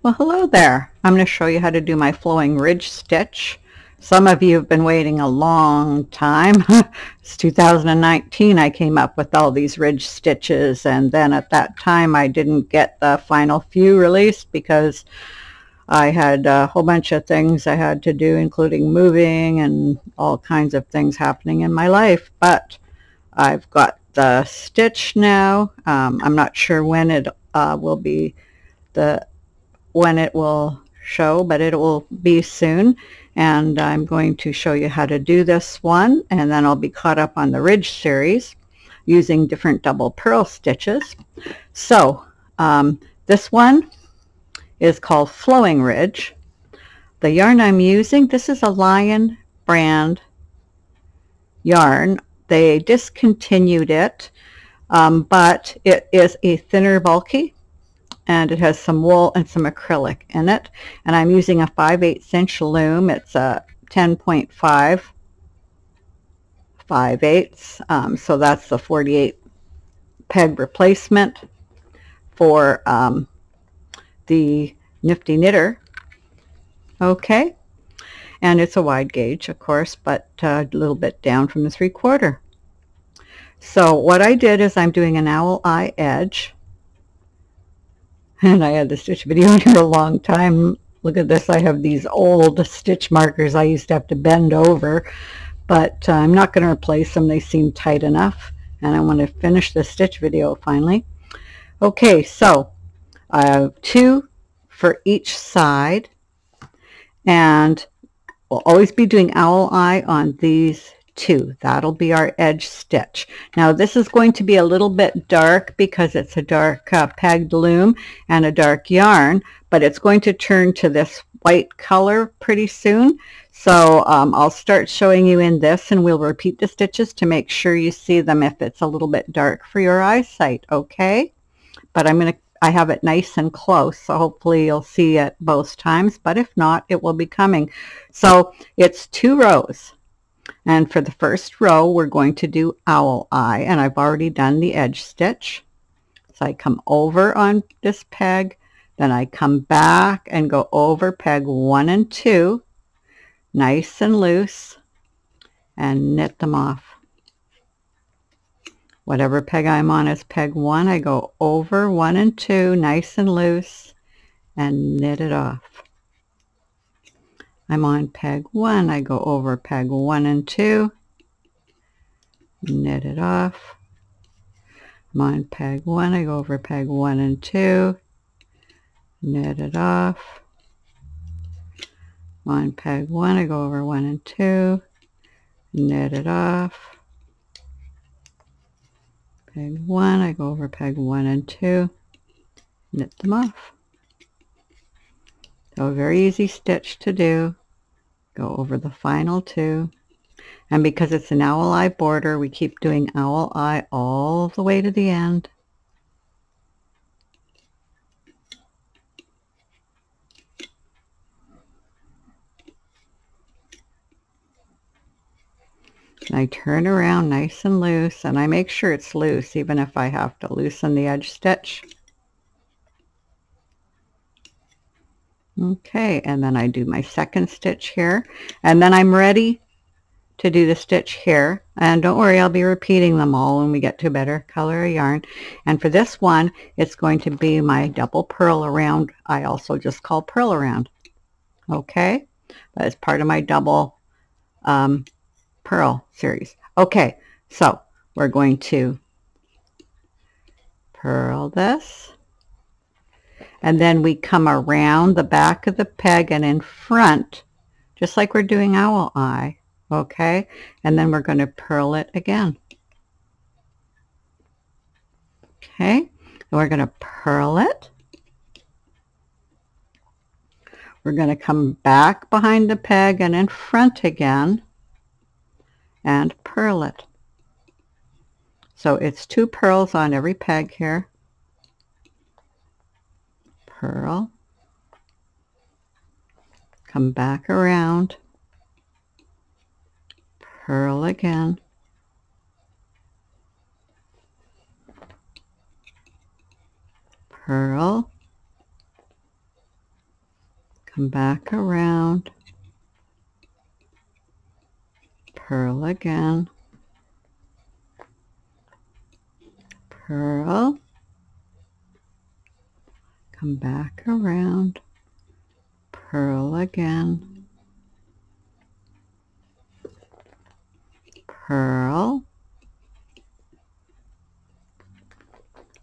Well, hello there. I'm going to show you how to do my flowing ridge stitch. Some of you have been waiting a long time. It's 2019 I came up with all these ridge stitches, and then at that time I didn't get the final few released because I had a whole bunch of things I had to do, including moving and all kinds of things happening in my life. But I've got the stitch now. I'm not sure when it will be when it will show, but it will be soon, and I'm going to show you how to do this one, and then I'll be caught up on the ridge series using different double purl stitches. So this one is called Flowing Ridge. The yarn I'm using, this is a Lion brand yarn. They discontinued it, but it is a thinner bulky, and it has some wool and some acrylic in it, and I'm using a 5/8 inch loom. It's a 10.5 5/8, so that's the 48 peg replacement for the Nifty Knitter. Okay, and it's a wide gauge, of course, but a little bit down from the 3/4. So what I did is I'm doing an owl eye edge. And I had the stitch video in here a long time. Look at this. I have these old stitch markers I used to have to bend over, but I'm not going to replace them. They seem tight enough, and I want to finish the stitch video finally. Okay, so I have 2 for each side, and we'll always be doing owl eye on these 2. That'll be our edge stitch. Now this is going to be a little bit dark because it's a dark pegged loom and a dark yarn, but it's going to turn to this white color pretty soon. So I'll start showing you in this, and we'll repeat the stitches to make sure you see them if it's a little bit dark for your eyesight, okay? But I have it nice and close, so hopefully you'll see it both times, but if not, it will be coming. So it's 2 rows. And for the first row, we're going to do owl eye, and I've already done the edge stitch. So I come over on this peg, then I come back and go over peg 1 and 2, nice and loose, and knit them off. Whatever peg I'm on is peg 1, I go over 1 and 2, nice and loose, and knit it off. I'm on peg 1, I go over peg 1 and 2, knit it off. I'm on peg 1, I go over peg 1 and 2, knit it off. I'm on peg 1, I go over 1 and 2, knit it off. Peg 1, I go over peg 1 and 2, knit them off. So a very easy stitch to do. Go over the final 2, and because it's an owl eye border, we keep doing owl eye all the way to the end. And I turn around nice and loose, and I make sure it's loose even if I have to loosen the edge stitch. Okay, and then I do my second stitch here, and then I'm ready to do the stitch here. And don't worry, I'll be repeating them all when we get to a better color of yarn. And for this one, it's going to be my double purl around. I also just call purl around. Okay, that is part of my double purl series. Okay, so we're going to purl this, and then we come around the back of the peg and in front, just like we're doing owl eye, okay? And then we're going to purl it again. Okay, and we're going to purl it. We're going to come back behind the peg and in front again and purl it. So it's 2 purls on every peg here. Purl, come back around, purl again, purl, come back around, purl again, purl, come back around, purl again, purl,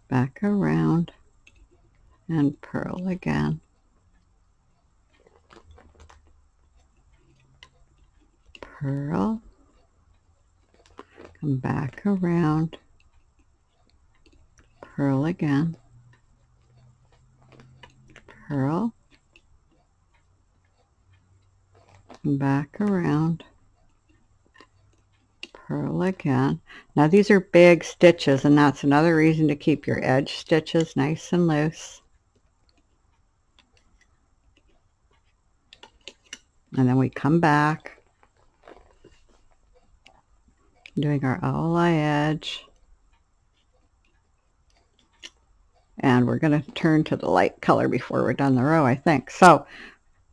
back around, and purl again. Purl, come back around, purl again, purl, come back around, purl again. Now these are big stitches, and that's another reason to keep your edge stitches nice and loose. And then we come back, doing our owl eye edge. And we're going to turn to the light color before we're done the row, I think. So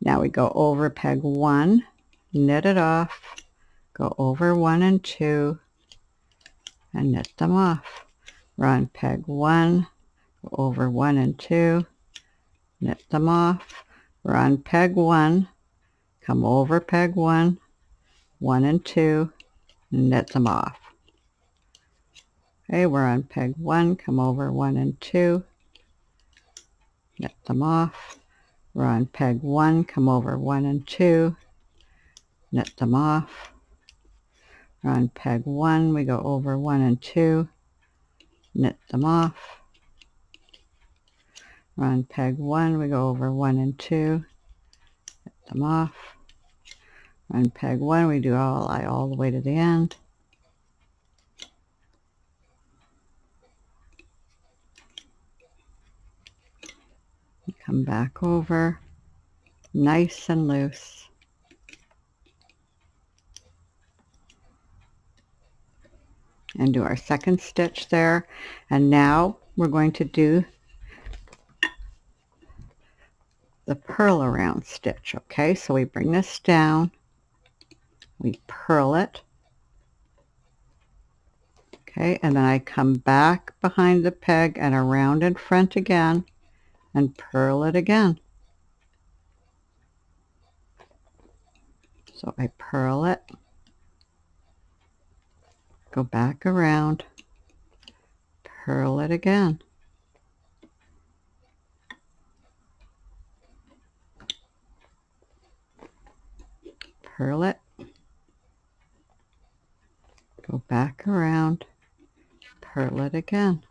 now we go over peg 1, knit it off, go over 1 and 2, and knit them off. Run peg 1, go over 1 and 2, knit them off. Run peg 1, come over peg 1, 1 and 2, knit them off. Okay, we're on peg 1, come over 1 and 2, knit them off. We're on peg 1, come over 1 and 2, knit them off. We're on peg 1, we go over 1 and 2, knit them off. We're on peg 1, we go over 1 and 2, knit them off. We're on peg 1, we do all the way to the end. Come back over, nice and loose. And do our second stitch there. And now we're going to do the purl around stitch. Okay, so we bring this down, we purl it. Okay, and then I come back behind the peg and around in front again and purl it again. So I purl it, go back around, purl it again. Purl it, go back around, purl it again.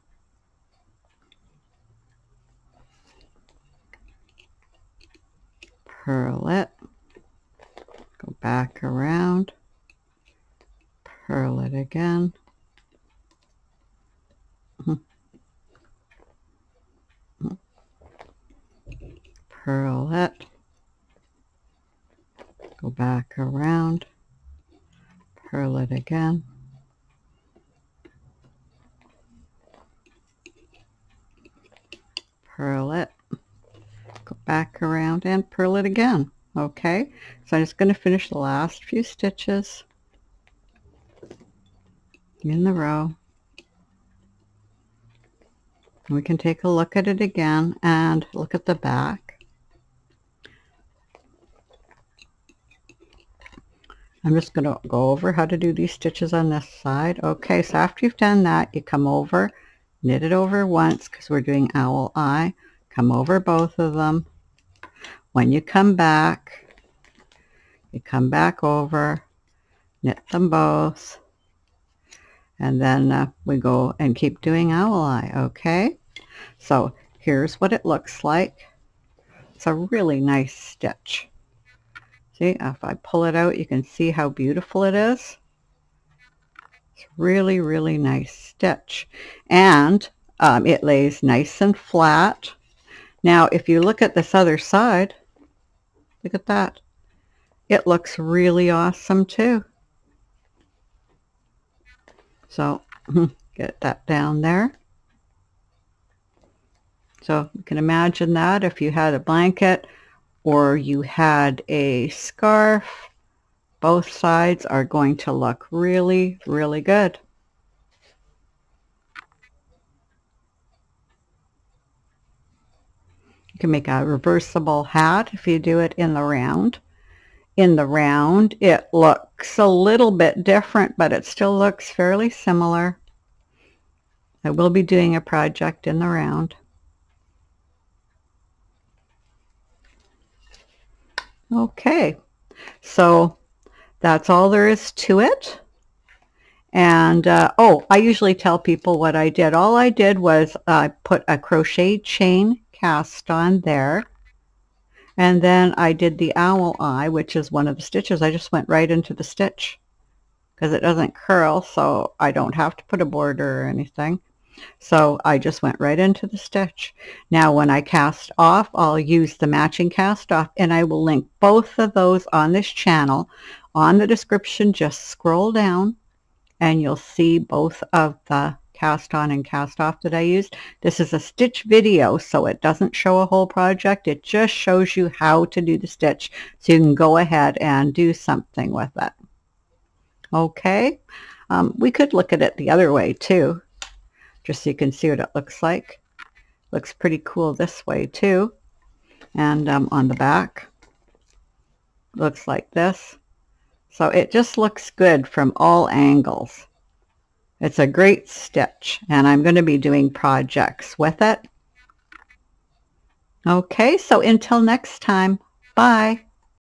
Purl it, go back around, purl it again. Purl it, go back around, purl it again. Purl it, go back around and purl it again. Okay, so I'm just going to finish the last few stitches in the row. We can take a look at it again and look at the back. I'm just going to go over how to do these stitches on this side. Okay, so after you've done that, you come over, knit it over once because we're doing owl eye. Come over both of them. When you come back over, knit them both, and then we go and keep doing owl eye. Okay, so here's what it looks like. It's a really nice stitch. See, if I pull it out, you can see how beautiful it is. It's really, really nice stitch, and it lays nice and flat. Now, if you look at this other side, look at that. It looks really awesome too. So get that down there. So you can imagine that if you had a blanket or you had a scarf, both sides are going to look really, really good. You can make a reversible hat if you do it in the round. In the round, it looks a little bit different, but it still looks fairly similar. I will be doing a project in the round. Okay, so that's all there is to it. And oh, I usually tell people what I did. All I did was put a crochet chain cast on there, and then I did the owl eye, which is one of the stitches. I just went right into the stitch because it doesn't curl, so I don't have to put a border or anything. So I just went right into the stitch. Now when I cast off, I'll use the matching cast off, and I will link both of those on this channel. On the description, just scroll down and you'll see both of the cast on and cast off that I used. This is a stitch video, so it doesn't show a whole project. It just shows you how to do the stitch, so you can go ahead and do something with it. Okay, we could look at it the other way too, just so you can see what it looks like. Looks pretty cool this way too. And on the back, looks like this. So it just looks good from all angles. It's a great stitch, and I'm going to be doing projects with it. Okay, so until next time, bye.